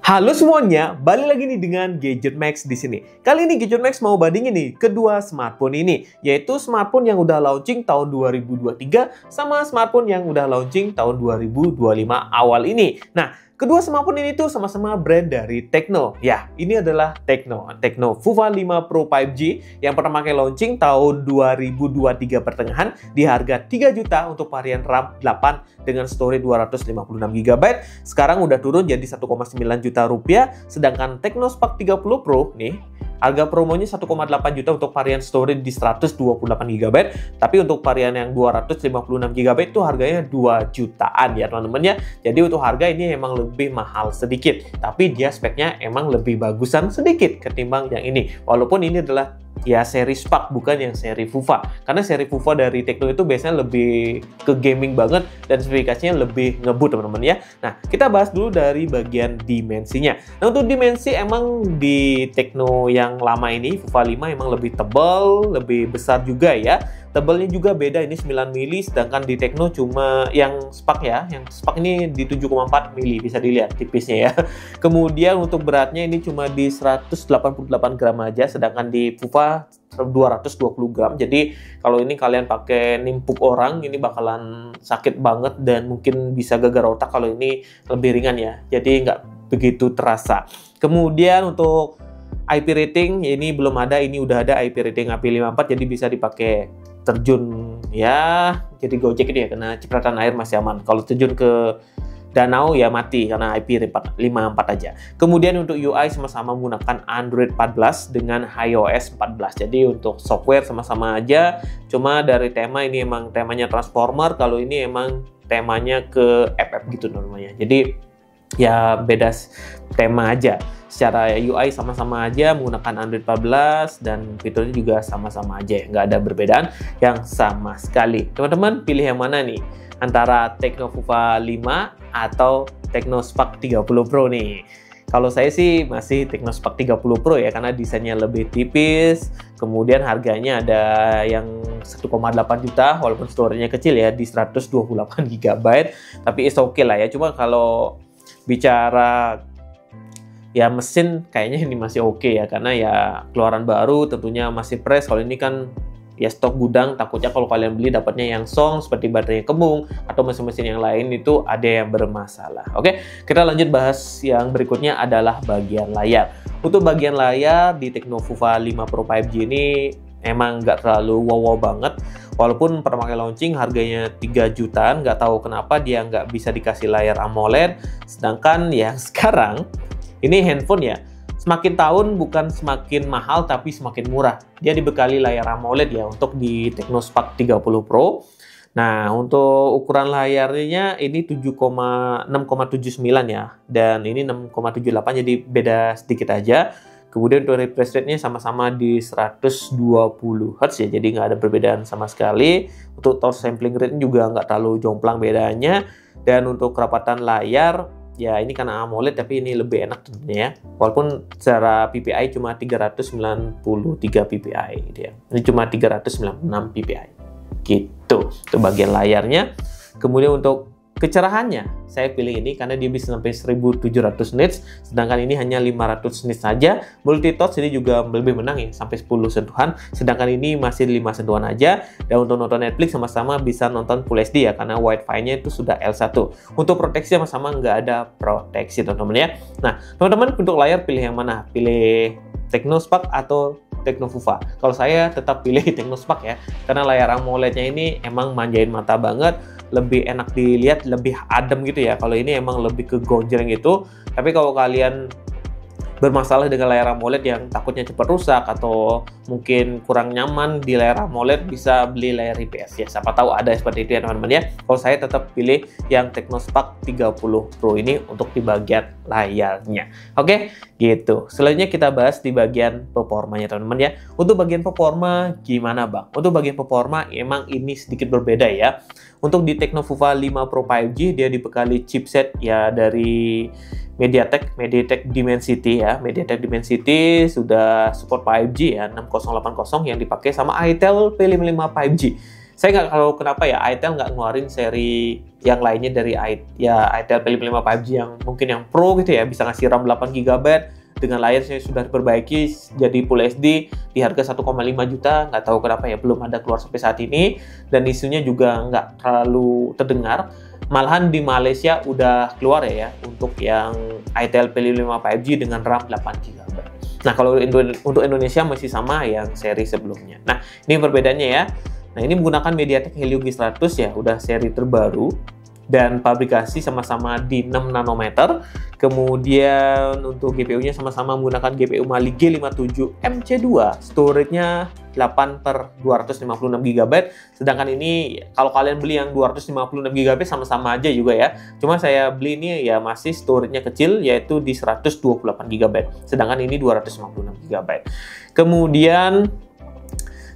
Halo semuanya, balik lagi nih dengan Gadget Max di sini. Kali ini Gadget Max mau bandingin nih kedua smartphone ini, yaitu smartphone yang udah launching tahun 2023 sama smartphone yang udah launching tahun 2025 awal ini. Nah, kedua smartphone ini tuh sama-sama brand dari Tecno. Ya, ini adalah Tecno Fuva 5 Pro 5G yang pertama kali launching tahun 2023 pertengahan di harga 3 juta untuk varian RAM 8 dengan storage 256 GB. Sekarang udah turun jadi 1,9 juta rupiah, sedangkan Tecno Spark 30 Pro nih harga promonya 1,8 juta untuk varian storage di 128 GB, tapi untuk varian yang 256 GB itu harganya 2 jutaan ya teman-teman ya. Jadi untuk harga ini emang lebih mahal sedikit, tapi dia speknya emang lebih bagusan sedikit ketimbang yang ini. Walaupun ini adalah ya seri Spark bukan yang seri Fuva, karena seri Fuva dari Tecno itu biasanya lebih ke gaming banget dan spesifikasinya lebih ngebut teman-teman ya. Nah, kita bahas dulu dari bagian dimensinya. Nah, untuk dimensi emang di Tecno yang lama ini Fuva 5 emang lebih tebal, lebih besar juga ya. Tebalnya juga beda, ini 9 mili, sedangkan di Tecno cuma yang Spark ya, yang Spark ini di 7,4 mili, bisa dilihat tipisnya ya. Kemudian untuk beratnya ini cuma di 188 gram aja, sedangkan di Fuva 220 gram. Jadi kalau ini kalian pakai nimpuk orang, ini bakalan sakit banget dan mungkin bisa gegar otak. Kalau ini lebih ringan ya, jadi nggak begitu terasa. Kemudian untuk IP rating ini belum ada, ini udah ada IP rating IP54, jadi bisa dipakai terjun ya, jadi Gojek ini ya, karena cipratan air masih aman. Kalau terjun ke danau ya mati karena IP54 aja. Kemudian untuk UI sama-sama menggunakan Android 14 dengan iOS 14. Jadi untuk software sama-sama aja, cuma dari tema ini emang temanya Transformer, kalau ini emang temanya ke FF gitu namanya. Jadi ya beda tema aja. Secara UI sama-sama aja menggunakan Android 14 dan fiturnya juga sama-sama aja, nggak ada perbedaan yang sama sekali. Teman-teman pilih yang mana nih? Antara Tecno Fuva 5 atau Tecno Spark 30 Pro nih? Kalau saya sih masih Tecno Spark 30 Pro ya, karena desainnya lebih tipis, kemudian harganya ada yang 1,8 juta, walaupun storage-nya kecil ya, di 128 GB, tapi is okay lah ya. Cuma kalau bicara ya mesin kayaknya ini masih oke ya, karena ya keluaran baru tentunya masih fresh. Kalau ini kan ya stok gudang, takutnya kalau kalian beli dapatnya yang song seperti baterainya kembung atau mesin-mesin yang lain itu ada yang bermasalah. Oke, kita lanjut bahas yang berikutnya adalah bagian layar. Untuk bagian layar di Tecno Fuva 5 Pro 5G ini emang nggak terlalu wow banget. Walaupun pertama kali launching harganya 3 jutaan, nggak tahu kenapa dia nggak bisa dikasih layar AMOLED. Sedangkan yang sekarang ini handphone ya, semakin tahun bukan semakin mahal tapi semakin murah. Dia dibekali layar AMOLED ya untuk di Tecno Spark 30 Pro. Nah, untuk ukuran layarnya ini 6,79 ya, dan ini 6,78, jadi beda sedikit aja. Kemudian untuk refresh rate-nya sama-sama di 120 Hz ya, jadi nggak ada perbedaan sama sekali. Untuk touch sampling rate juga nggak terlalu jomplang bedanya. Dan untuk kerapatan layar, ya ini karena AMOLED tapi ini lebih enak tentunya ya. Walaupun secara PPI cuma 393 PPI gitu ya. Ini cuma 396 PPI. Gitu. Itu bagian layarnya. Kemudian untuk kecerahannya saya pilih ini karena dia bisa sampai 1700 nits, sedangkan ini hanya 500 nits saja. Multi touch ini juga lebih menang ya, sampai 10 sentuhan, sedangkan ini masih 5 sentuhan aja. Dan untuk nonton Netflix sama-sama bisa nonton Full HD ya, karena Wi-Fi-nya itu sudah L1. Untuk proteksi sama-sama nggak ada proteksi teman-teman ya. Nah teman-teman, untuk layar pilih yang mana? Pilih Tecno Spark atau Tecno Fuva? Kalau saya tetap pilih Tecno Spark ya, karena layar AMOLED-nya ini emang manjain mata banget, lebih enak dilihat, lebih adem gitu ya. Kalau ini emang lebih ke gonjreng gitu. Tapi kalau kalian bermasalah dengan layar AMOLED yang takutnya cepat rusak atau mungkin kurang nyaman di layar AMOLED, bisa beli layar IPS ya. Siapa tahu ada seperti itu ya teman-teman ya. Kalau saya tetap pilih yang Tecno Spark 30 Pro ini untuk di bagian layarnya. Oke, gitu. Selanjutnya kita bahas di bagian performanya teman-teman ya. Untuk bagian performa gimana bang? Untuk bagian performa emang ini sedikit berbeda ya. Untuk di Tecno Fuva 5 Pro 5G dia dibekali chipset ya dari MediaTek Dimensity ya. MediaTek Dimensity sudah support 5G ya, 6080 yang dipakai sama Itel P55 5G. Saya nggak tahu kenapa ya itel nggak ngeluarin seri yang lainnya dari itel P55 5G yang mungkin yang Pro gitu ya, bisa ngasih RAM 8 GB dengan layarnya sudah diperbaiki jadi Full HD di harga 1,5 juta. Nggak tahu kenapa ya belum ada keluar sampai saat ini, dan isunya juga nggak terlalu terdengar. Malahan di Malaysia udah keluar ya untuk yang itel P55 5G dengan RAM 8 GB. Nah, kalau untuk Indonesia masih sama yang seri sebelumnya. Nah, ini perbedaannya ya. Nah, ini menggunakan MediaTek Helio G100 ya, udah seri terbaru. Dan pabrikasi sama-sama di 6 nanometer. Kemudian untuk GPU-nya sama-sama menggunakan GPU Mali G57 MC2. Storage-nya 8/256 GB. Sedangkan ini kalau kalian beli yang 256 GB sama-sama aja juga ya. Cuma saya beli ini ya masih storage-nya kecil, yaitu di 128 GB. Sedangkan ini 256 GB. Kemudian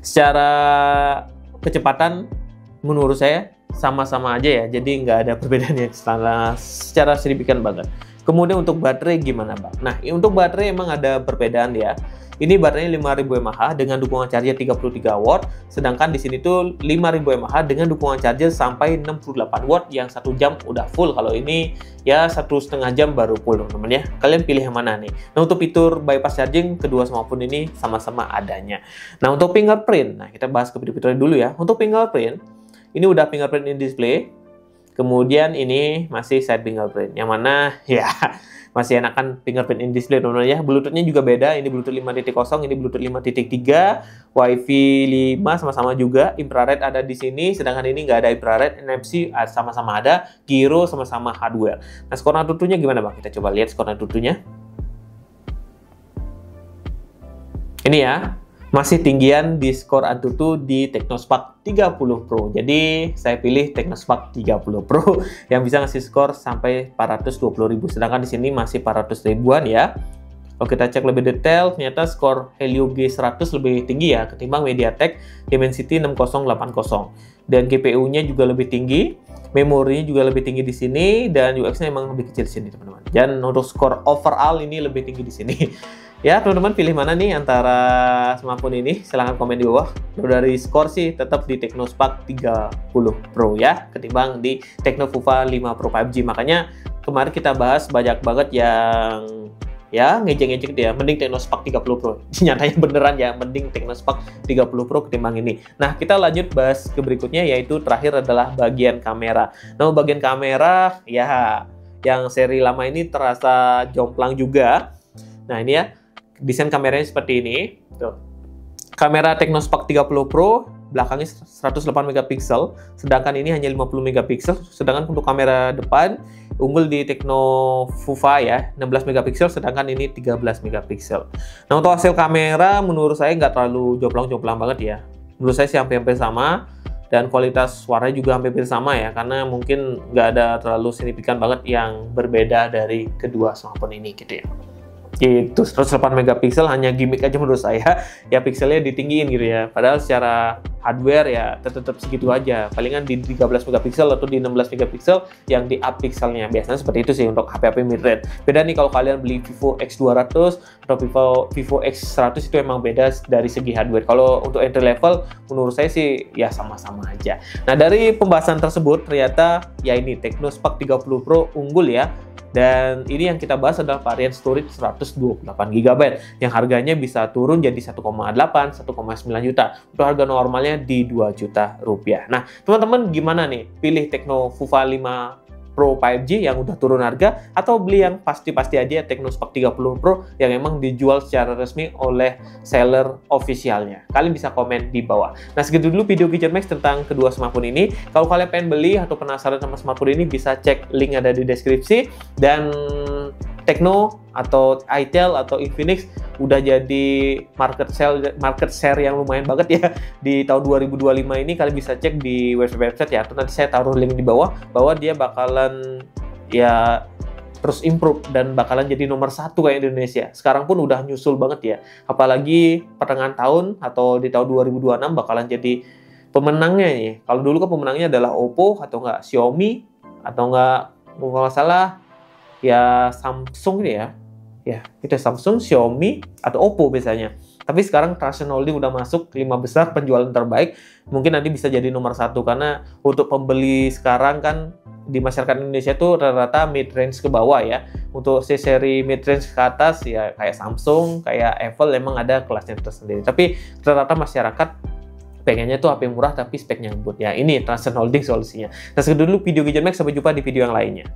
secara kecepatan menurut saya sama-sama aja ya, jadi nggak ada perbedaannya secara signifikan banget. Kemudian untuk baterai gimana Bang? Nah, untuk baterai emang ada perbedaan ya. Ini baterainya 5000 mAh dengan dukungan charger 33 watt, sedangkan di sini tuh 5000 mAh dengan dukungan charger sampai 68 watt yang 1 jam udah full. Kalau ini ya 1,5 jam baru full teman-teman ya. Kalian pilih yang mana nih? Nah, untuk fitur bypass charging kedua smartphone ini sama-sama adanya. Nah, untuk fingerprint, nah kita bahas ke fitur-fiturnya dulu ya. Untuk fingerprint, ini udah fingerprint in display. Kemudian ini masih side fingerprint, yang mana ya masih enakan fingerprint in display teman-teman ya. Bluetooth-nya juga beda, ini Bluetooth 5.0, ini Bluetooth 5.3, Wi-Fi 5 sama-sama juga, infrared ada di sini, sedangkan ini nggak ada infrared, NFC sama-sama ada, gyro sama-sama hardware. Nah, skor AnTuTu-nya gimana Bang? Kita coba lihat skor AnTuTu-nya. Ini ya, masih tinggian di skor AnTuTu di Technospark 30 Pro. Jadi saya pilih Technospark 30 Pro yang bisa ngasih skor sampai 420.000. Sedangkan di sini masih 400 ribuan ya. Kalau kita cek lebih detail, ternyata skor Helio G100 lebih tinggi ya ketimbang MediaTek Dimensity 6080. Dan GPU-nya juga lebih tinggi, memorinya juga lebih tinggi di sini, dan UX-nya emang lebih kecil di sini teman-teman. Dan untuk skor overall ini lebih tinggi di sini. Ya, teman-teman pilih mana nih antara smartphone ini? Silahkan komen di bawah. Dari skor sih tetap di Technospark 30 Pro ya, ketimbang di Tecno Fuva 5 Pro 5G. Makanya kemarin kita bahas banyak banget yang ya ngejek-ngejek dia, mending Technospark 30 Pro. Nyatanya beneran ya, mending Technospark 30 Pro ketimbang ini. Nah, kita lanjut bahas ke berikutnya, yaitu terakhir adalah bagian kamera. Nah, bagian kamera ya yang seri lama ini terasa jomplang juga. Nah, ini ya desain kameranya seperti ini. Tuh. Kamera Technospark 30 Pro belakangnya 108 megapiksel, sedangkan ini hanya 50 megapiksel. Sedangkan untuk kamera depan unggul di Tecno Fuva ya, 16 megapiksel, sedangkan ini 13 megapiksel. Nah, untuk hasil kamera menurut saya nggak terlalu jomplang-jomplang banget ya. Menurut saya sih hampir-hampir sama, dan kualitas suaranya juga hampir sama ya, karena mungkin nggak ada terlalu signifikan banget yang berbeda dari kedua smartphone ini gitu ya. Itu 108 megapiksel hanya gimmick aja menurut saya ya, pikselnya ditinggiin gitu ya, padahal secara hardware ya tetap segitu aja, palingan di 13 megapiksel atau di 16 megapiksel yang di up pixelnya. Biasanya seperti itu sih untuk HP-HP mid-range. Beda nih kalau kalian beli Vivo X200 atau Vivo X100, itu emang beda dari segi hardware. Kalau untuk entry level menurut saya sih ya sama-sama aja. Nah, dari pembahasan tersebut ternyata ya ini Technospark 30 Pro unggul ya. Dan ini yang kita bahas adalah varian storage 128 GB yang harganya bisa turun jadi 1,8, 1,9 juta. Untuk harga normalnya di 2 juta rupiah. Nah, teman-teman gimana nih? Pilih Tecno Fuva 5 Pro 5G yang udah turun harga, atau beli yang pasti-pasti aja Technospark 30 Pro yang emang dijual secara resmi oleh seller officialnya? Kalian bisa komen di bawah. Nah, segitu dulu video Gadget Max tentang kedua smartphone ini. Kalau kalian pengen beli atau penasaran sama smartphone ini, bisa cek link ada di deskripsi. Dan Tecno atau itel atau Infinix udah jadi market share yang lumayan banget ya di tahun 2025 ini. Kalian bisa cek di website ya, atau nanti saya taruh link di bawah, bahwa dia bakalan ya terus improve dan bakalan jadi nomor 1 kayak Indonesia. Sekarang pun udah nyusul banget ya, apalagi pertengahan tahun atau di tahun 2026 bakalan jadi pemenangnya nih. Kalau dulu kan pemenangnya adalah Oppo atau enggak Xiaomi, atau enggak kalau nggak salah ya Samsung ini ya. Ya, itu Samsung, Xiaomi, atau Oppo biasanya. Tapi sekarang Transsion Holding udah masuk 5 besar penjualan terbaik, mungkin nanti bisa jadi nomor 1 karena untuk pembeli sekarang kan di masyarakat Indonesia itu rata-rata mid range ke bawah ya. Untuk seri mid range ke atas ya kayak Samsung, kayak Apple emang ada kelasnya tersendiri. Tapi rata-rata masyarakat pengennya tuh HP murah tapi speknya lembut ya. Ini Transsion Holding solusinya. Nah, segitu dulu video Gadget Max, sampai jumpa di video yang lainnya.